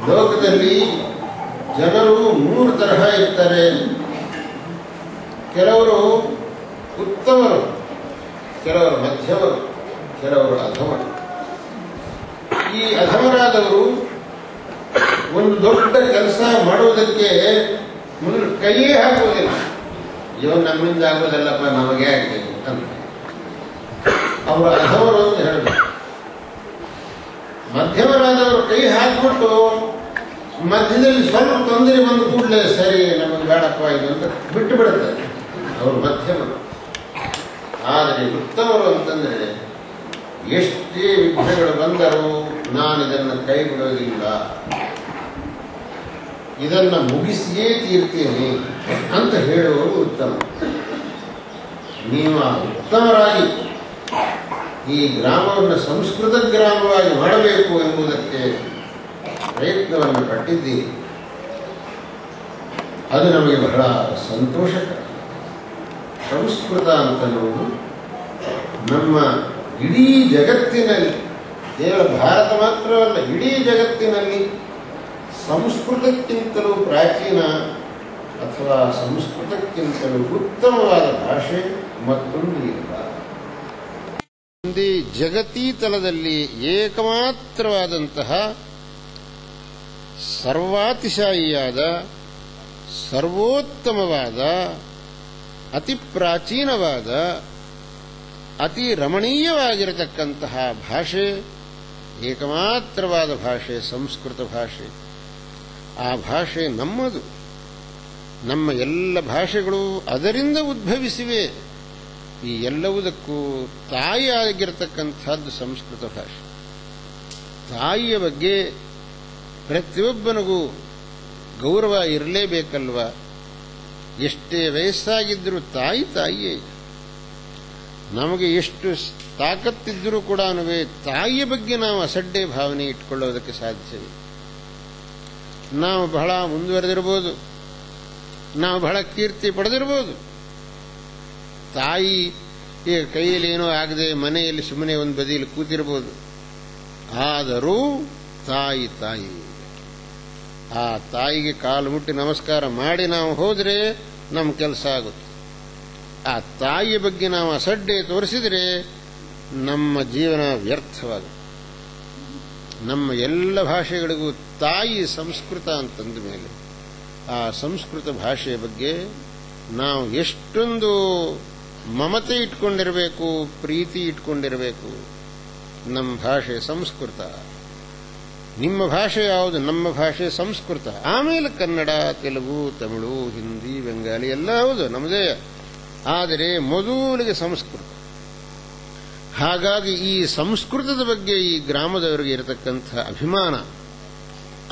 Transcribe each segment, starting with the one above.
ಲೋಕದಲ್ಲಿ ಜನರು ಮೂರು ತರಹ ಇರ್ತಾರೆ. ಕೆಲವರು ಉತ್ತಮರು, ಕೆಲವರು ಮಧ್ಯಮರು, ಕೆಲವರು ಅಧಮರು. ಈ ಅಧಮರಾದವರು ಒಂದು ದೊಡ್ಡ ಕೆಲಸ ಮಾಡುವುದಕ್ಕೆ ಕೈಯೇ ಹಾಕುವುದಿಲ್ಲ. ಇವನು ನಮ್ಮಿಂದ ಆಗೋದಲ್ಲಪ್ಪ, ನಮಗೆ ಆಗ್ತದೆ ಅಂತ ಅವರು ಅಧಮರು ಅಂತ ಹೇಳಬೇಕು. ಮಧ್ಯಮರಾದವರು ಕೈ ಹಾಕಿಬಿಟ್ಟು ಮಧ್ಯದಲ್ಲಿ ಸ್ವಲ್ಪ ತೊಂದರೆ ಬಂದ ಕೂಡಲೇ ಸರಿ ನಮಗೆ ಬೇಡಪ್ಪ ಇದು ಅಂತ ಬಿಟ್ಟು ಬಿಡುತ್ತಾರೆ, ಅವರು ಮಧ್ಯಮರು. ಆದರೆ ಉತ್ತಮರು ಅಂತಂದ್ರೆ ಎಷ್ಟೇ ವಿಘ್ನಗಳು ಬಂದರೂ ನಾನು ಇದನ್ನು ಕೈ ಬಿಡೋದಿಲ್ಲ, ಇದನ್ನ ಮುಗಿಸಿಯೇ ತೀರ್ತೇನೆ ಅಂತ ಹೇಳುವವರು ಉತ್ತಮ. ನೀವು ಉತ್ತಮರಾಗಿ ಈ ಗ್ರಾಮವನ್ನು ಸಂಸ್ಕೃತ ಗ್ರಾಮವಾಗಿ ಮಾಡಬೇಕು ಎಂಬುದಕ್ಕೆ ಪ್ರಯತ್ನವನ್ನು ಪಟ್ಟಿದ್ದೀರಿ. ಅದು ನಮಗೆ ಬಹಳ ಸಂತೋಷಕರ. ಸಂಸ್ಕೃತ ಅಂತನ್ನುವುದು ನಮ್ಮ ಇಡೀ ಜಗತ್ತಿನಲ್ಲಿ, ಕೇವಲ ಭಾರತ ಮಾತ್ರವಲ್ಲ, ಇಡೀ ಜಗತ್ತಿನಲ್ಲಿ ಸಂಸ್ಕೃತಕ್ಕಿಂತಲೂ ಪ್ರಾಚೀನ ಅಥವಾ ಸಂಸ್ಕೃತಕ್ಕಿಂತಲೂ ಉತ್ತಮವಾದ ಭಾಷೆ ಮತ್ತೊಂದು ಇಲ್ಲ. ಹಿಂದಿ ಜಗತೀತಲದಲ್ಲಿ ಏಕಮಾತ್ರವಾದಂತಹ ಸರ್ವಾತಿಶಾಯಿಯಾದ, ಸರ್ವೋತ್ತಮವಾದ, ಅತಿ ಪ್ರಾಚೀನವಾದ, ಅತಿ ರಮಣೀಯವಾಗಿರತಕ್ಕಂತಹ ಭಾಷೆ, ಏಕಮಾತ್ರವಾದ ಭಾಷೆ ಸಂಸ್ಕೃತ ಭಾಷೆ. ಆ ಭಾಷೆ ನಮ್ಮದು. ನಮ್ಮ ಎಲ್ಲ ಭಾಷೆಗಳು ಅದರಿಂದ ಉದ್ಭವಿಸಿವೆ. ಈ ಎಲ್ಲವುದಕ್ಕೂ ತಾಯಿಯಾಗಿರತಕ್ಕಂಥದ್ದು ಸಂಸ್ಕೃತ ಭಾಷೆ. ತಾಯಿಯ ಬಗ್ಗೆ ಪ್ರತಿಯೊಬ್ಬನಿಗೂ ಗೌರವ ಇರಲೇಬೇಕಲ್ವ. ಎಷ್ಟೇ ವಯಸ್ಸಾಗಿದ್ದರೂ ತಾಯಿ ತಾಯಿಯೇ. ನಮಗೆ ಎಷ್ಟು ತಾಕತ್ತಿದ್ದರೂ ಕೂಡ ತಾಯಿಯ ಬಗ್ಗೆ ನಾವು ಅಸಡ್ಡೆ ಭಾವನೆ ಇಟ್ಕೊಳ್ಳೋದಕ್ಕೆ ಸಾಧ್ಯವಿಲ್ಲ. ನಾವು ಬಹಳ ಮುಂದುವರೆದಿರ್ಬೋದು, ನಾವು ಬಹಳ ಕೀರ್ತಿ ಪಡೆದಿರ್ಬೋದು, ತಾಯಿ ಈಗ ಕೈಯಲ್ಲಿ ಏನೋ ಆಗದೆ ಮನೆಯಲ್ಲಿ ಸುಮ್ಮನೆ ಒಂದು ಬದಿಯಲ್ಲಿ ಕೂತಿರ್ಬೋದು. ಆದರೂ ತಾಯಿ ತಾಯಿ. ಆ ತಾಯಿಗೆ ಕಾಲು ಮುಟ್ಟಿ ನಮಸ್ಕಾರ ಮಾಡಿ ನಾವು ಹೋದರೆ ನಮ್ಮ ಕೆಲಸ ಆಗುತ್ತೆ. ಆ ತಾಯಿಯ ಬಗ್ಗೆ ನಾವು ಅಸಡ್ಡೆ ತೋರಿಸಿದರೆ ನಮ್ಮ ಜೀವನ ವ್ಯರ್ಥವಾಗುತ್ತೆ. ನಮ್ಮ ಎಲ್ಲ ಭಾಷೆಗಳಿಗೂ ತಾಯಿ ಸಂಸ್ಕೃತ ಅಂತಂದ ಮೇಲೆ ಆ ಸಂಸ್ಕೃತ ಭಾಷೆಯ ಬಗ್ಗೆ ನಾವು ಎಷ್ಟೊಂದು ಮಮತೆ ಇಟ್ಕೊಂಡಿರಬೇಕು, ಪ್ರೀತಿ ಇಟ್ಕೊಂಡಿರಬೇಕು. ನಮ್ಮ ಭಾಷೆ ಸಂಸ್ಕೃತ. ನಿಮ್ಮ ಭಾಷೆ ಯಾವುದು? ನಮ್ಮ ಭಾಷೆ ಸಂಸ್ಕೃತ. ಆಮೇಲೆ ಕನ್ನಡ, ತೆಲುಗು, ತಮಿಳು, ಹಿಂದಿ, ಬೆಂಗಾಲಿ ಎಲ್ಲ ಹೌದು ನಮ್ಮದೇ. ಆದರೆ ಮೊದಲಿಗೆ ಸಂಸ್ಕೃತ. ಹಾಗಾಗಿ ಈ ಸಂಸ್ಕೃತದ ಬಗ್ಗೆ ಈ ಗ್ರಾಮದವರಿಗೆ ಇರತಕ್ಕಂಥ ಅಭಿಮಾನ,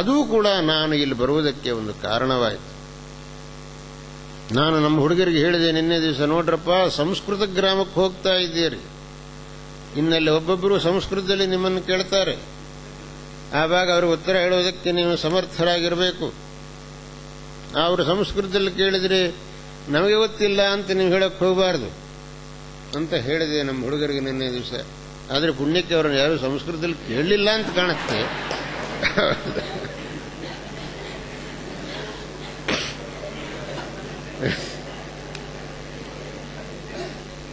ಅದೂ ಕೂಡ ನಾನು ಇಲ್ಲಿ ಬರುವುದಕ್ಕೆ ಒಂದು ಕಾರಣವಾಯಿತು. ನಾನು ನಮ್ಮ ಹುಡುಗರಿಗೆ ಹೇಳಿದೆ ನಿನ್ನೆ ದಿವಸ, ನೋಡ್ರಪ್ಪ ಸಂಸ್ಕೃತ ಗ್ರಾಮಕ್ಕೆ ಹೋಗ್ತಾ ಇದ್ದೀರಿ, ಇನ್ನಲ್ಲಿ ಒಬ್ಬೊಬ್ಬರು ಸಂಸ್ಕೃತದಲ್ಲಿ ನಿಮ್ಮನ್ನು ಕೇಳ್ತಾರೆ. ಆವಾಗ ಅವರು ಉತ್ತರ ಹೇಳೋದಕ್ಕೆ ನೀವು ಸಮರ್ಥರಾಗಿರಬೇಕು. ಅವರು ಸಂಸ್ಕೃತದಲ್ಲಿ ಕೇಳಿದರೆ ನಮಗೆ ಗೊತ್ತಿಲ್ಲ ಅಂತ ನೀವು ಹೇಳಕ್ಕೆ ಹೋಗಬಾರ್ದು ಅಂತ ಹೇಳಿದೆ ನಮ್ಮ ಹುಡುಗರಿಗೆ ನಿನ್ನೆ ದಿವಸ. ಆದರೆ ಪುಣ್ಯಕ್ಕೆ ಅವರನ್ನು ಯಾರು ಸಂಸ್ಕೃತದಲ್ಲಿ ಕೇಳಲಿಲ್ಲ ಅಂತ ಕಾಣುತ್ತೆ.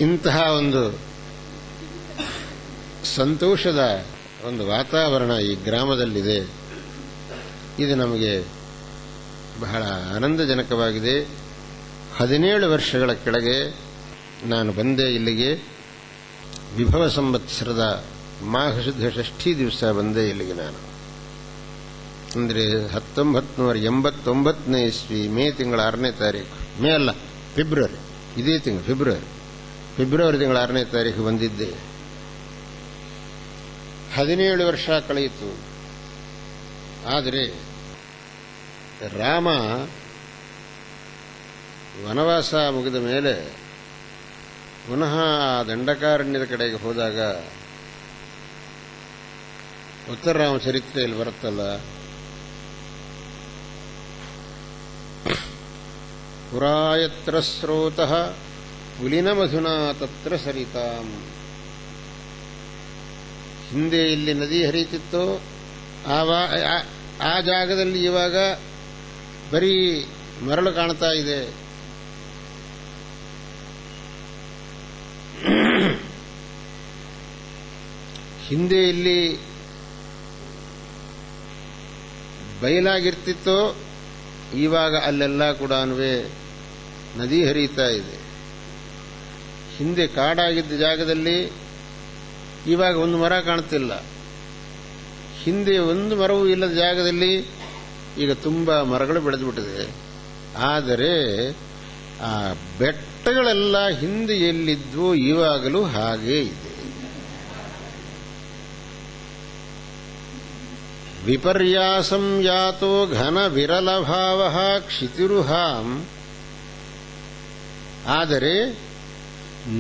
ಇಂತಹ ಒಂದು ಸಂತೋಷದ ಒಂದು ವಾತಾವರಣ ಈ ಗ್ರಾಮದಲ್ಲಿದೆ. ಇದು ನಮಗೆ ಬಹಳ ಆನಂದಜನಕವಾಗಿದೆ. 17 ವರ್ಷಗಳ ಕೆಳಗೆ ನಾನು ಬಂದೆ ಇಲ್ಲಿಗೆ. ವಿಭವ ಸಂವತ್ಸರದ ಮಾಘಶುದ್ಧ ಷಷ್ಠಿ ದಿವಸ ಬಂದೆ ಇಲ್ಲಿಗೆ ನಾನು. ಅಂದರೆ 1989ನೇ ಇಸ್ವಿ ಮೇ ತಿಂಗಳ 6ನೇ ತಾರೀಕು, ಮೇ ಅಲ್ಲ ಫೆಬ್ರವರಿ, ಇದೇ ತಿಂಗಳು ಫೆಬ್ರವರಿ ತಿಂಗಳ 6ನೇ ತಾರೀಕು ಬಂದಿದ್ದೆ. 17 ವರ್ಷ ಕಳೆಯಿತು. ಆದರೆ ರಾಮ ವನವಾಸ ಮುಗಿದ ಮೇಲೆ ಪುನಃ ದಂಡಕಾರಣ್ಯದ ಕಡೆಗೆ ಹೋದಾಗ ಉತ್ತರ ರಾಮ ಚರಿತ್ರೆಯಲ್ಲಿ ಬರುತ್ತಲ್ಲ, ಪುರಾಯತ್ರ ಸ್ರೋತಃ ಪುಲಿನ ಮಧುನಾ ತತ್ರ ಸರಿತಾಂ. ಹಿಂದೆ ಇಲ್ಲಿ ನದಿ ಹರಿಯುತ್ತಿತ್ತೋ ಆ ಜಾಗದಲ್ಲಿ ಇವಾಗ ಬರೀ ಮರಳು ಕಾಣ್ತಾ ಇದೆ. ಹಿಂದೆ ಇಲ್ಲಿ ಬಯಲಾಗಿರ್ತಿತ್ತೋ ಇವಾಗ ಅಲ್ಲೆಲ್ಲ ಕೂಡ ನದಿ ಹರಿಯುತ್ತಾ ಇದೆ. ಹಿಂದೆ ಕಾಡಾಗಿದ್ದ ಜಾಗದಲ್ಲಿ ಇವಾಗ ಒಂದು ಮರ ಕಾಣ್ತಿಲ್ಲ. ಹಿಂದೆ ಒಂದು ಮರವೂ ಇಲ್ಲದ ಜಾಗದಲ್ಲಿ ಈಗ ತುಂಬಾ ಮರಗಳು ಬೆಳೆದುಬಿಟ್ಟಿದೆ. ಆದರೆ ಆ ಬೆಟ್ಟಗಳೆಲ್ಲ ಹಿಂದೆ ಎಲ್ಲಿದ್ವೋ ಇವಾಗಲೂ ಹಾಗೇ ಇದೆ. ವಿಪರ್ಯಾಸಂ ಯಾತೋ ಘನ ವಿರಲಭಾವ ಕ್ಷಿತಿರುಹಾಂ. ಆದರೆ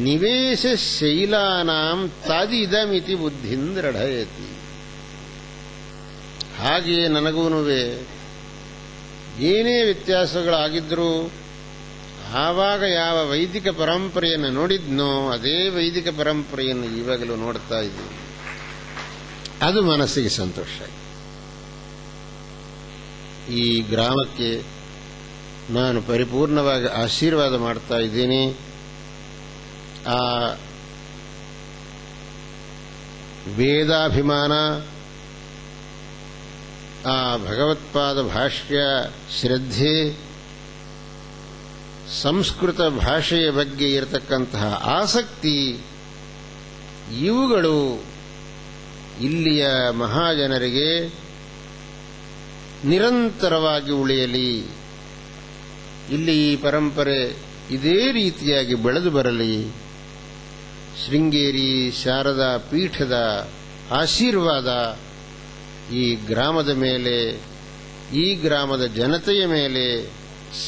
ನಿವೇಶ ಶೈಲಾನಾಂ ತದಿದಮಿತಿ ಬುದ್ಧಿಂ ದೃಢಯತಿ. ಹಾಗೆಯೇ ನನಗೂನುವೆ ಏನೇ ವ್ಯತ್ಯಾಸಗಳಾಗಿದ್ರೂ ಆವಾಗ ಯಾವ ವೈದಿಕ ಪರಂಪರೆಯನ್ನು ನೋಡಿದ್ನೋ ಅದೇ ವೈದಿಕ ಪರಂಪರೆಯನ್ನು ಇವಾಗಲೂ ನೋಡ್ತಾ ಇದ್ದೀನಿ. ಅದು ಮನಸ್ಸಿಗೆ ಸಂತೋಷ. ಈ ಗ್ರಾಮಕ್ಕೆ ನಾನು ಪರಿಪೂರ್ಣವಾಗಿ ಆಶೀರ್ವಾದ ಮಾಡ್ತಾ ಇದ್ದೀನಿ. ಆ ವೇದಾಭಿಮಾನ, ಆ ಭಗವತ್ಪಾದ ಭಾಷ್ಯ ಶ್ರದ್ಧೆ, ಸಂಸ್ಕೃತ ಭಾಷೆಯ ಬಗ್ಗೆ ಇರತಕ್ಕಂತಹ ಆಸಕ್ತಿ, ಇವುಗಳು ಇಲ್ಲಿಯ ಮಹಾಜನರಿಗೆ ನಿರಂತರವಾಗಿ ಉಳಿಯಲಿ. ಇಲ್ಲಿ ಈ ಪರಂಪರೆ ಇದೇ ರೀತಿಯಾಗಿ ಬೆಳೆದು ಬರಲಿ. ಶೃಂಗೇರಿ ಶಾರದಾ ಪೀಠದ ಆಶೀರ್ವಾದ ಈ ಗ್ರಾಮದ ಮೇಲೆ, ಈ ಗ್ರಾಮದ ಜನತೆಯ ಮೇಲೆ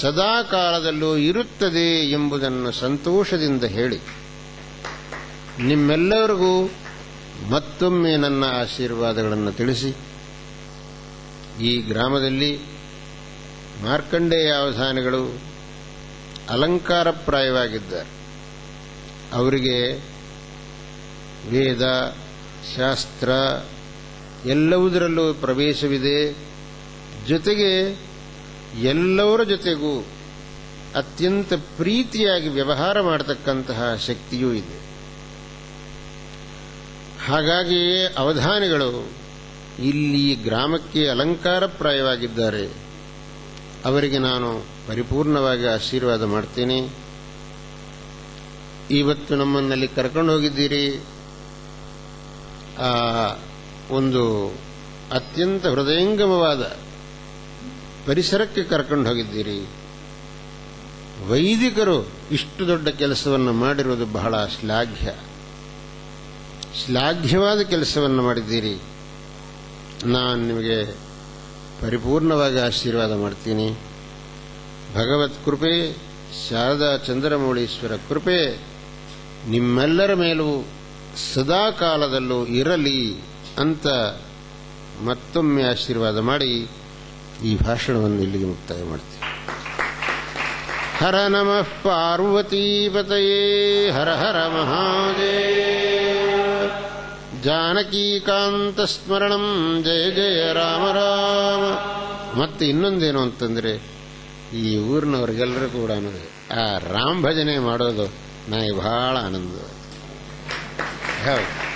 ಸದಾ ಕಾಲದಲ್ಲೂ ಇರುತ್ತದೆ ಎಂಬುದನ್ನು ಸಂತೋಷದಿಂದ ಹೇಳಿ ನಿಮ್ಮೆಲ್ಲರಿಗೂ ಮತ್ತೊಮ್ಮೆ ನನ್ನ ಆಶೀರ್ವಾದಗಳನ್ನು ತಿಳಿಸಿ, ಈ ಗ್ರಾಮದಲ್ಲಿ ಮಾರ್ಕಂಡೇಯ ಅವಧಾನಿಗಳು ಅಲಂಕಾರಪ್ರಾಯವಾಗಿದ್ದಾರೆ. ಅವರಿಗೆ ವೇದ ಶಾಸ್ತ್ರ ಎಲ್ಲವುದರಲ್ಲೂ ಪ್ರವೇಶವಿದೆ. ಜೊತೆಗೆ ಎಲ್ಲವರ ಜೊತೆಗೂ ಅತ್ಯಂತ ಪ್ರೀತಿಯಾಗಿ ವ್ಯವಹಾರ ಮಾಡತಕ್ಕಂತಹ ಶಕ್ತಿಯೂ ಇದೆ. ಹಾಗಾಗಿಯೇ ಅವಧಾನಿಗಳು ಇಲ್ಲಿ ಗ್ರಾಮಕ್ಕೆ ಅಲಂಕಾರಪ್ರಾಯವಾಗಿದ್ದಾರೆ. ಅವರಿಗೆ ನಾನು ಪರಿಪೂರ್ಣವಾಗಿ ಆಶೀರ್ವಾದ ಮಾಡ್ತೇನೆ. ಇವತ್ತು ನಮ್ಮನ್ನಲ್ಲಿ ಕರ್ಕೊಂಡು ಹೋಗಿದ್ದೀರಿ. ಆ ಒಂದು ಅತ್ಯಂತ ಹೃದಯಂಗಮವಾದ ಪರಿಸರಕ್ಕೆ ಕರ್ಕೊಂಡು ಹೋಗಿದ್ದೀರಿ. ವೈದಿಕರು ಇಷ್ಟು ದೊಡ್ಡ ಕೆಲಸವನ್ನು ಮಾಡಿರುವುದು ಬಹಳ ಶ್ಲಾಘ್ಯವಾದ ಕೆಲಸವನ್ನು ಮಾಡಿದ್ದೀರಿ. ನಾನು ನಿಮಗೆ ಪರಿಪೂರ್ಣವಾಗಿ ಆಶೀರ್ವಾದ ಮಾಡ್ತೀನಿ. ಭಗವತ್ ಕೃಪೆ, ಶಾರದಾ ಚಂದ್ರಮೌಳೀಶ್ವರ ಕೃಪೆ ನಿಮ್ಮೆಲ್ಲರ ಮೇಲೂ ಸದಾ ಕಾಲದಲ್ಲೂ ಇರಲಿ ಅಂತ ಮತ್ತೊಮ್ಮೆ ಆಶೀರ್ವಾದ ಮಾಡಿ ಈ ಭಾಷಣವನ್ನು ಇಲ್ಲಿಗೆ ಮುಕ್ತಾಯ ಮಾಡ್ತೀನಿ. ಹರ ನಮಃ ಪಾರ್ವತೀಪತಯೇ ಹರ ಹರ ಮಹಾದೇವ. ಜಾನಕೀಕಾಂತಸ್ಮರಣಂ ಜಯ ಜಯ ರಾಮ ರಾಮ. ಮತ್ತೆ ಇನ್ನೊಂದೇನು ಅಂತಂದ್ರೆ, ಈ ಊರಿನವ್ರಿಗೆಲ್ಲರೂ ಕೂಡ ಆ ರಾಮ ಭಜನೆ ಮಾಡೋದು ನನಗೆ ಬಹಳ ಆನಂದ. ಹೌದು.